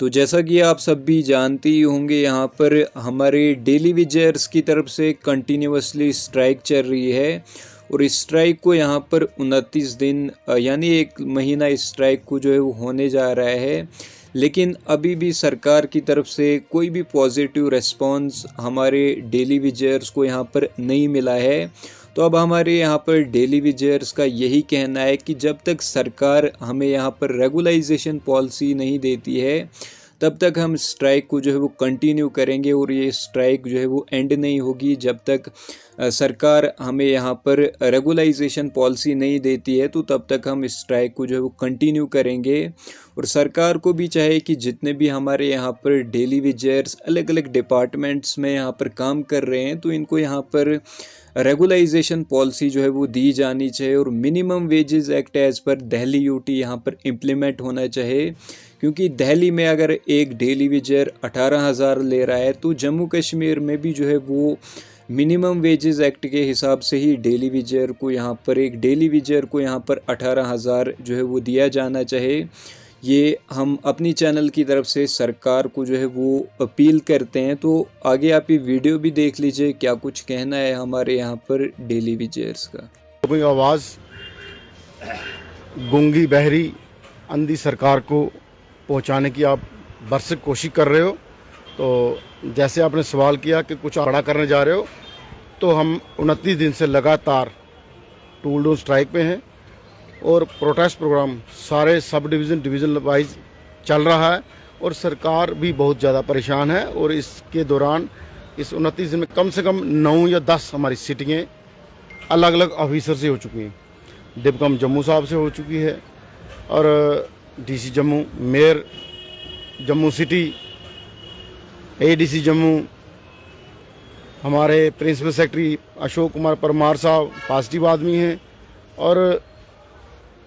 तो जैसा कि आप सब भी जानते ही होंगे, यहाँ पर हमारे डेली वेजर्स की तरफ से कंटिन्यूसली स्ट्राइक चल रही है और इस स्ट्राइक को यहाँ पर 29 दिन यानी 1 महीना इस स्ट्राइक को जो है वो होने जा रहा है। लेकिन अभी भी सरकार की तरफ से कोई भी पॉजिटिव रिस्पांस हमारे डेली वेजर्स को यहाँ पर नहीं मिला है। तो अब हमारे यहाँ पर डेली वेजर्स का यही कहना है कि जब तक सरकार हमें यहाँ पर रेगुलाइजेशन पॉलिसी नहीं देती है तब तक हम स्ट्राइक को जो है वो कंटिन्यू करेंगे और ये स्ट्राइक जो है वो एंड नहीं होगी जब तक सरकार हमें यहाँ पर रेगुलाइजेशन पॉलिसी नहीं देती है। तो तब तक हम इस स्ट्राइक को जो है वो कंटिन्यू करेंगे और सरकार को भी चाहे कि जितने भी हमारे यहाँ पर डेली वेजर्स अलग अलग डिपार्टमेंट्स में यहाँ पर काम कर रहे हैं तो इनको यहाँ पर रेगुलाइजेशन पॉलिसी जो है वो दी जानी चाहिए और minimum wages act as per Delhi UT यहाँ पर इम्प्लीमेंट होना चाहिए। क्योंकि दिल्ली में अगर एक डेली वेजर 18,000 ले रहा है तो जम्मू कश्मीर में भी जो है वो मिनिमम वेजेस एक्ट के हिसाब से ही डेली वेजर को यहाँ पर 18,000 जो है वो दिया जाना चाहिए। ये हम अपनी चैनल की तरफ से सरकार को जो है वो अपील करते हैं। तो आगे आप ये वीडियो भी देख लीजिए क्या कुछ कहना है हमारे यहाँ पर डेली वेजर्स का। अपनी आवाज़ गूंगी बहरी अंधी सरकार को पहुंचाने की आप भरसक कोशिश कर रहे हो। तो जैसे आपने सवाल किया कि कुछ बड़ा करने जा रहे हो, तो हम 29 दिन से लगातार टूल डाउन स्ट्राइक पे हैं और प्रोटेस्ट प्रोग्राम सारे सब डिवीज़न वाइज चल रहा है और सरकार भी बहुत ज़्यादा परेशान है। और इसके दौरान इस 29 दिन में कम से कम 9 या 10 हमारी सिटिंगें अलग अलग ऑफिसर से हो चुकी हैं। डिप्कम जम्मू साहब से हो चुकी है और DC Jammu, mayor Jammu city, ADC Jammu, हमारे प्रिंसिपल सेक्रेटरी अशोक कुमार परमार साहब पॉजिटिव आदमी हैं। और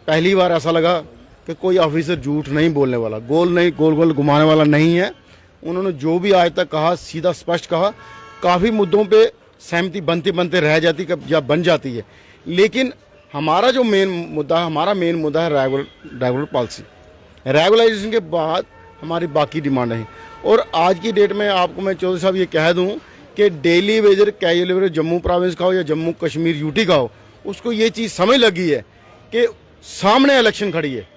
पहली बार ऐसा लगा कि कोई ऑफिसर झूठ नहीं बोलने वाला, गोल घुमाने वाला नहीं है। उन्होंने जो भी आज तक कहा सीधा स्पष्ट कहा। काफ़ी मुद्दों पे सहमति बनते रह जाती या बन जाती है, लेकिन हमारा जो मेन मुद्दा है रेगुलर पॉलिसी। रेगुलाइजेशन के बाद हमारी बाकी डिमांड है। और आज की डेट में आपको मैं चौधरी साहब ये कह दूं कि daily wager casual wager Jammu province का हो या जम्मू कश्मीर यूटी का हो, उसको ये चीज़ समझ लगी है कि सामने इलेक्शन खड़ी है।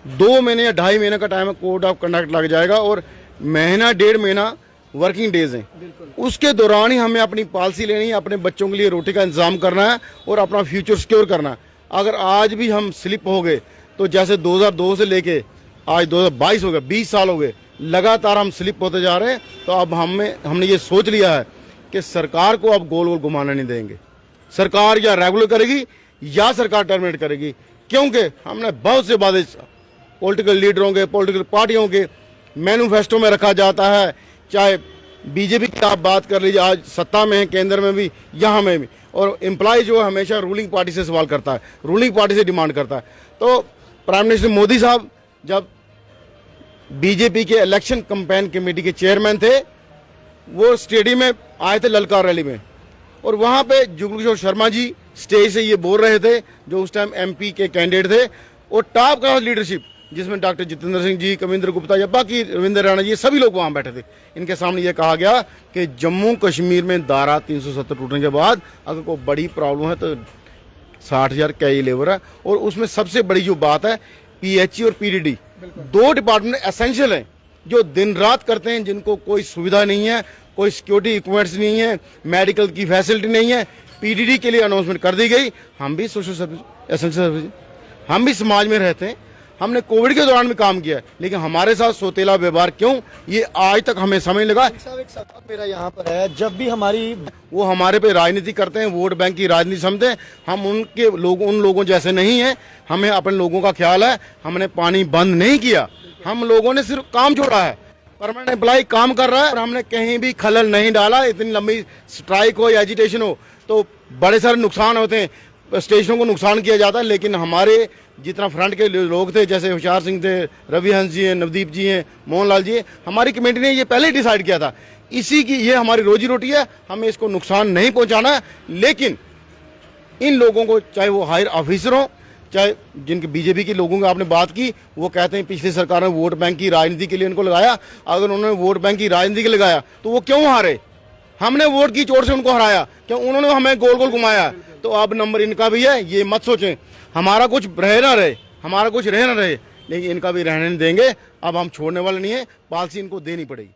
2 महीने या 2.5 महीने का टाइम कोड ऑफ कंडक्ट लग जाएगा और महीना 1.5 महीना वर्किंग डेज हैं। उसके दौरान ही हमें अपनी पॉलिसी लेनी है, अपने बच्चों के लिए रोटी का इंतजाम करना है और अपना फ्यूचर सिक्योर करना है। अगर आज भी हम स्लिप हो गए तो जैसे 2002 से लेके आज 2022 हो गए, 20 साल हो गए, लगातार हम स्लिप होते जा रहे हैं। तो अब हमने ये सोच लिया है कि सरकार को अब गोल घुमाना नहीं देंगे। सरकार या रेगुलर करेगी या सरकार टर्मिनेट करेगी, क्योंकि हमने बहुत से वादे पॉलिटिकल लीडरों के, पॉलिटिकल पार्टियों के मैनिफेस्टो में रखा जाता है। चाहे बीजेपी की आप बात कर लीजिए, आज सत्ता में है, केंद्र में भी, यहाँ में भी। और एम्प्लॉय जो है हमेशा रूलिंग पार्टी से सवाल करता है, रूलिंग पार्टी से डिमांड करता है। तो प्राइम मिनिस्टर मोदी साहब जब बीजेपी के इलेक्शन कैंपेन कमेटी के चेयरमैन थे, वो स्टेडियम में आए थे ललकार रैली में, और वहाँ पे जुगल किशोर शर्मा जी स्टेज से ये बोल रहे थे, जो उस टाइम एमपी के कैंडिडेट थे। और टॉप क्लास लीडरशिप जिसमें डॉक्टर जितेंद्र सिंह जी, कविंद्र गुप्ता या बाकी रविंद्र राणा जी, सभी लोग वहाँ बैठे थे। इनके सामने ये कहा गया कि जम्मू कश्मीर में धारा 370 टूटने के बाद अगर कोई बड़ी प्रॉब्लम है तो 60,000 कैजुअल लेबर है। और उसमें सबसे बड़ी जो बात है, पीएचई और पीडीडी 2 डिपार्टमेंट एसेंशियल हैं जो दिन रात करते हैं, जिनको कोई सुविधा नहीं है, कोई सिक्योरिटी इक्विपमेंट्स नहीं है, मेडिकल की फैसिलिटी नहीं है। पीडीडी के लिए अनाउंसमेंट कर दी गई। हम भी सोशल सर्विस, एसेंशियल सर्विस, हम भी समाज में रहते हैं, हमने कोविड के दौरान भी काम किया है, लेकिन हमारे साथ सोतेला व्यवहार क्यों, ये आज तक हमें समझ लगा। एक सवाल मेरा यहाँ पर है, जब भी वो हमारे पे राजनीति करते हैं, वोट बैंक की राजनीति समझते हैं। हम उन लोगों जैसे नहीं हैं। हमें अपने लोगों का ख्याल है। हमने पानी बंद नहीं किया, हम लोगों ने सिर्फ काम छोड़ा है। परमानेंट एम्प्लॉय काम कर रहा है और हमने कहीं भी खलल नहीं डाला। इतनी लंबी स्ट्राइक हो या एजिटेशन हो तो बड़े सारे नुकसान होते हैं, स्टेशनों को नुकसान किया जाता है। लेकिन हमारे जितना फ्रंट के लोग थे, जैसे होशियार सिंह थे, रवि हंस जी हैं, नवदीप जी हैं, मोहन लाल जी हैं, हमारी कमेटी ने ये पहले ही डिसाइड किया था। इसी की ये हमारी रोजी रोटी है, हमें इसको नुकसान नहीं पहुंचाना है। लेकिन इन लोगों को, चाहे वो हायर ऑफिसर हो चाहे जिनके बीजेपी के लोगों की आपने बात की, वो कहते हैं पिछली सरकार ने वोट बैंक की राजनीति के लिए उनको लगाया। अगर उन्होंने वोट बैंक की राजनीति के लिए लगाया तो वो क्यों हारे? हमने वोट की चोट से उनको हराया, क्यों? उन्होंने हमें गोल गोल घुमाया। तो अब नंबर इनका भी है, ये मत सोचें हमारा कुछ रहे ना रहे, हमारा कुछ रहे ना रहे, लेकिन इनका भी रहने नहीं देंगे। अब हम छोड़ने वाले नहीं है, पॉलिसी इनको देनी पड़ेगी।